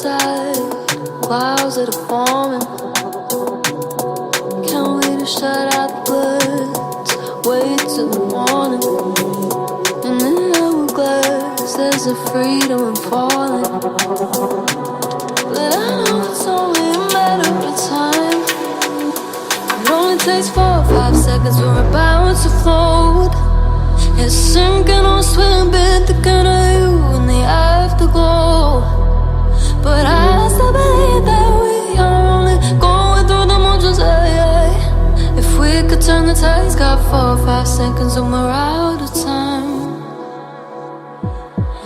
outside, clouds that are forming. Can't wait to shut out the bloods, wait till the morning. And in the hourglass, there's a freedom in falling. But I know it's only a matter of time. It only takes 4 or 5 seconds, we're about to float. It's sinking or swimming, thinking of you in the afterglow. But I still believe that we are only going through the motions, If we could turn the tides, got 4 or 5 seconds and we're out of time.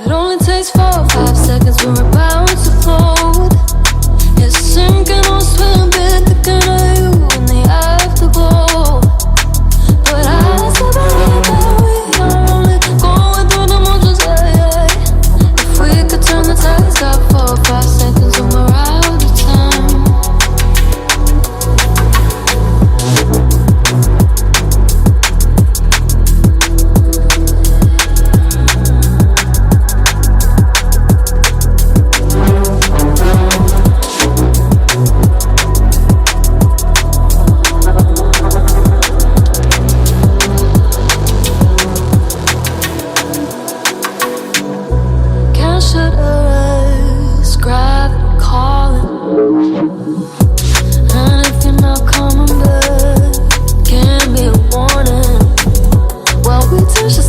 It only takes 4 or 5 seconds, we're about to float. It's sinking or swimming, thinking of you in the afterglow. But I still believe that we are only going through the motions, If we could turn the tides, got 4 or 5 seconds and we're out of time. Can't shut our eyes, gravity calling. And if you're not coming back, can be a warning. While we touch the